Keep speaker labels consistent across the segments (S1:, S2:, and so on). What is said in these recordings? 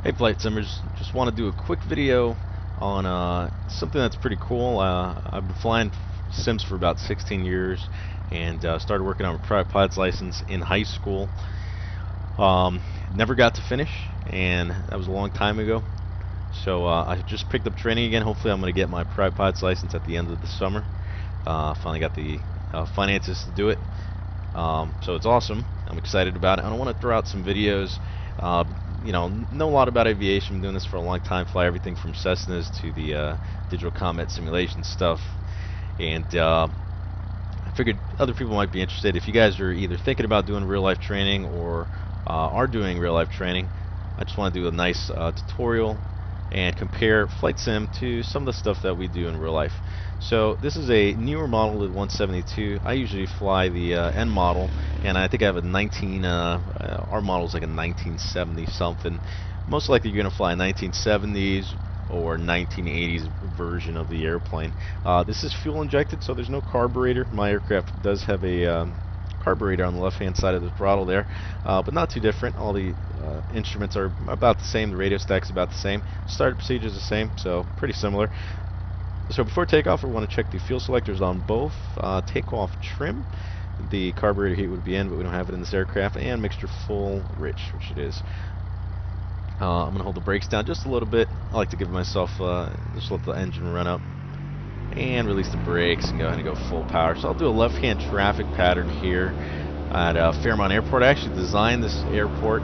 S1: Hey Flight Simmers, just want to do a quick video on something that's pretty cool. I've been flying sims for about 16 years and started working on a private pilot's license in high school. Never got to finish, and that was a long time ago. So I just picked up training again. Hopefully I'm going to get my private pilot's license at the end of the summer. Finally got the finances to do it. So it's awesome. I'm excited about it. I want to throw out some videos. Know a lot about aviation. Been doing this for a long time. Fly everything from Cessnas to the digital combat simulation stuff. And I figured other people might be interested. If you guys are either thinking about doing real life training or are doing real life training, I just want to do a nice tutorial and compare flight sim to some of the stuff that we do in real life. So this is a newer model of 172. I usually fly the N model, and I think I have a 19. Our model is like a 1970 something. Most likely you're going to fly a 1970s or 1980s version of the airplane. This is fuel injected, so there's no carburetor. My aircraft does have a carburetor on the left hand side of the throttle there, but not too different. All the instruments are about the same. The radio stack's about the same. Startup procedure is the same, so pretty similar. So before takeoff, we want to check the fuel selectors on both. Takeoff trim, the carburetor heat would be in, but we don't have it in this aircraft, and mixture full rich, which it is. I'm going to hold the brakes down just a little bit. I like to give myself, just let the engine run up and release the brakes and go ahead and go full power. So I'll do a left-hand traffic pattern here at Fairmont Airport. I actually designed this airport,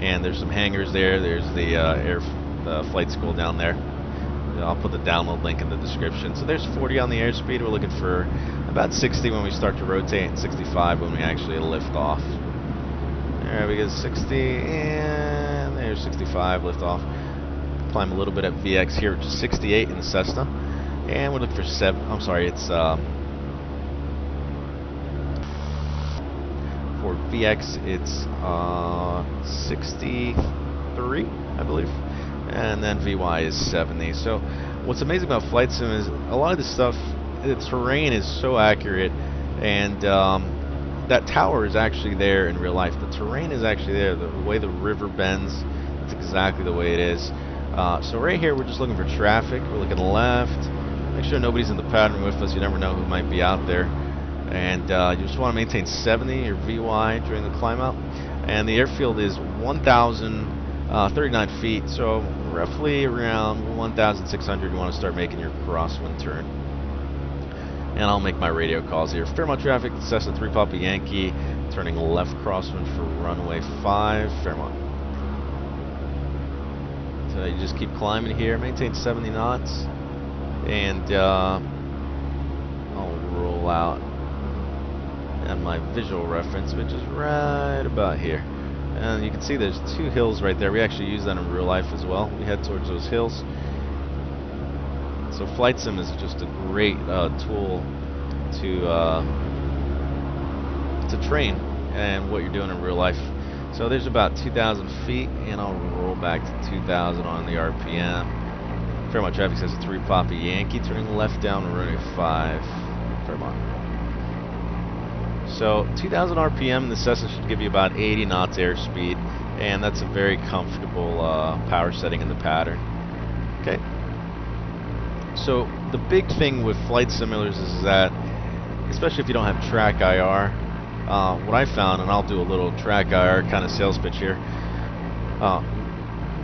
S1: and there's some hangars there. There's the flight school down there. I'll put the download link in the description. So there's 40 on the airspeed. We're looking for about 60 when we start to rotate, and 65 when we actually lift off. There we go, 60, and there's 65, lift off. Climb a little bit at VX here, which is 68 in the Cessna. And we're looking for 7, I'm sorry, it's for VX it's 63, I believe. And then VY is 70. So what's amazing about flight sim is a lot of this stuff, the terrain is so accurate, and that tower is actually there in real life. The terrain is actually there. The way the river bends, that's exactly the way it is. So right here we're just looking for traffic. We're looking left. Make sure nobody's in the pattern with us. You never know who might be out there. And you just want to maintain 70 or VY during the climb out. And the airfield is 1,039 feet, so roughly around 1,600 you want to start making your crosswind turn. And I'll make my radio calls here. Fairmont traffic, Cessna 3 Papa Yankee, turning left crosswind for runway 5, Fairmont. So you just keep climbing here, maintain 70 knots, and I'll roll out and my visual reference, which is right about here. And you can see there's 2 hills right there. We actually use that in real life as well. We head towards those hills. So flight sim is just a great tool to train and what you're doing in real life. So there's about 2,000 feet, and I'll roll back to 2,000 on the RPM. Fairmont traffic says 3 Papa Yankee, turning left down runway 5, Fairmont. So 2,000 RPM, the Cessna should give you about 80 knots airspeed, and that's a very comfortable power setting in the pattern. Okay. So the big thing with flight simulators is that, especially if you don't have track IR, what I found, and I'll do a little track IR kind of sales pitch here.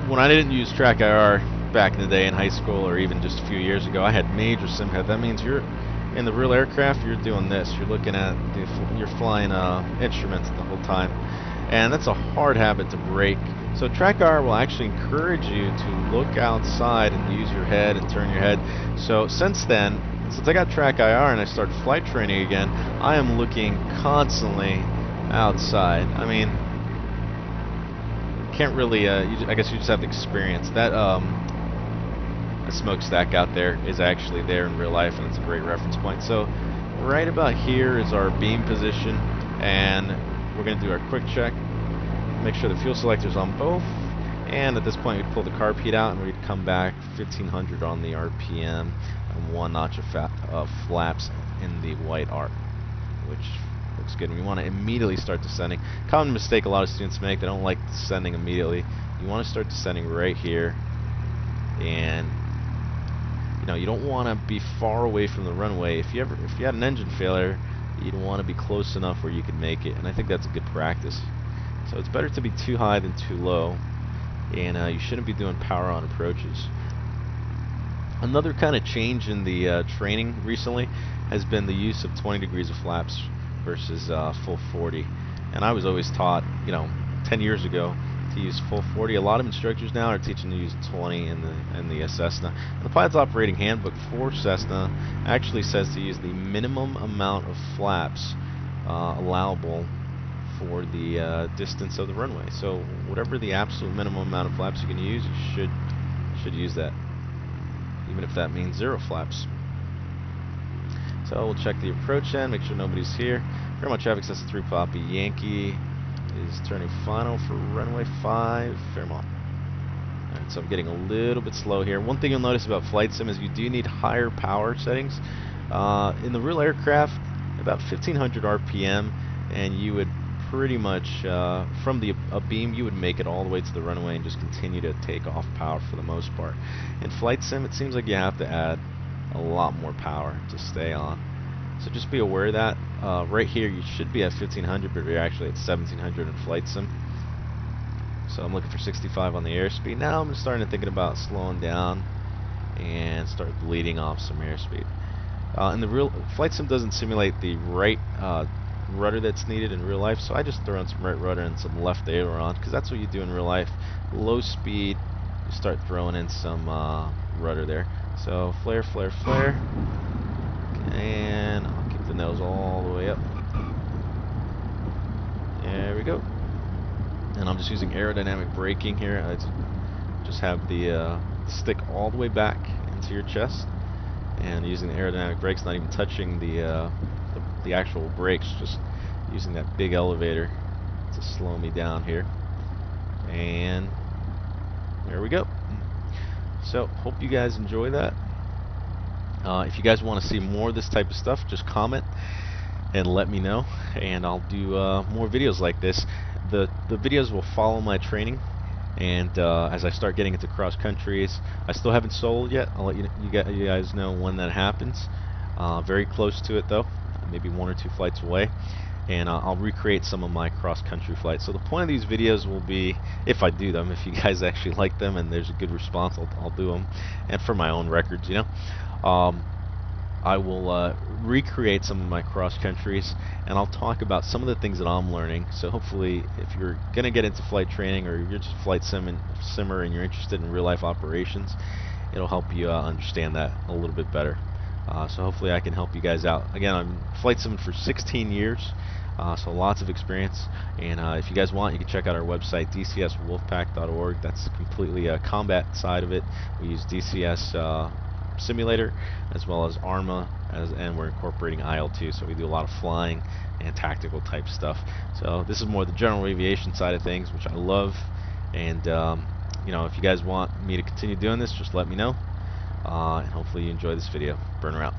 S1: When I didn't use track IR back in the day in high school or even just a few years ago, I had major sim head. That means you're in the real aircraft, you're doing this. You're looking at, you're flying instruments the whole time, and that's a hard habit to break. So track IR will actually encourage you to look outside and use your head and turn your head. So since I got track IR and I started flight training again, I am looking constantly outside. I mean, can't really. I guess you just have to experience that. A smokestack out there is actually there in real life, and it's a great reference point. So right about here is our beam position, and we're going to do our quick check, make sure the fuel selector's on both, and at this point we'd pull the carb heat out and we'd come back 1,500 on the RPM and 1 notch of flaps in the white arc, which looks good. And we want to immediately start descending. Common mistake a lot of students make, they don't like descending immediately. you want to start descending right here, and you don't want to be far away from the runway. If you had an engine failure, you'd want to be close enough where you can make it, and I think that's a good practice. So it's better to be too high than too low, and you shouldn't be doing power on approaches. Another kind of change in the training recently has been the use of 20 degrees of flaps versus full 40. And I was always taught, 10 years ago, to use full 40. A lot of instructors now are teaching to use 20 in the Cessna. And the Pilot's Operating Handbook for Cessna actually says to use the minimum amount of flaps allowable for the distance of the runway. So whatever the absolute minimum amount of flaps you can use, you should use that, even if that means 0 flaps. So we'll check the approach end, make sure nobody's here. Fairmont traffic says 3 Papa Yankee is turning final for runway 5, Fairmont. Alright, so I'm getting a little bit slow here. One thing you'll notice about Flight Sim is you do need higher power settings. In the real aircraft, about 1500 RPM, and you would pretty much, from a beam, you would make it all the way to the runway and just continue to take off power for the most part. In Flight Sim, it seems like you have to add a lot more power to stay on. So just be aware of that. Right here, you should be at 1500, but you're actually at 1700 in Flight Sim. So I'm looking for 65 on the airspeed. Now I'm starting to thinking about slowing down and start bleeding off some airspeed. In the real Flight Sim doesn't simulate the right rudder that's needed in real life, so I just throw in some right rudder and some left aileron, because that's what you do in real life. Low speed, you start throwing in some rudder there. So flare, flare, flare, and I'll keep the nose all the way up. There we go. And I'm just using aerodynamic braking here. I just have the stick all the way back into your chest, and using the aerodynamic brakes, not even touching the actual brakes, just using that big elevator to slow me down here. And there we go. So hope you guys enjoy that. If you guys want to see more of this type of stuff, just comment and let me know, and I'll do more videos like this. The videos will follow my training, and as I start getting into cross countries, I still haven't sold yet. I'll let you guys know when that happens. Very close to it though, maybe 1 or 2 flights away, and I'll recreate some of my cross-country flights. So the point of these videos will be, if I do them, if you guys actually like them and there's a good response, I'll do them, and for my own records, I will recreate some of my cross-countries, and I'll talk about some of the things that I'm learning. So hopefully, if you're going to get into flight training, or you're just a flight simmer and you're interested in real-life operations, it'll help you understand that a little bit better. So hopefully I can help you guys out. Again, I'm flight simming for 16 years, so lots of experience. And if you guys want, you can check out our website, dcswolfpack.org. That's completely a combat side of it. We use DCS simulator as well as ARMA, and we're incorporating IL-2, so we do a lot of flying and tactical type stuff. So this is more the general aviation side of things, which I love. And if you guys want me to continue doing this, just let me know. And hopefully you enjoy this video. Burner out.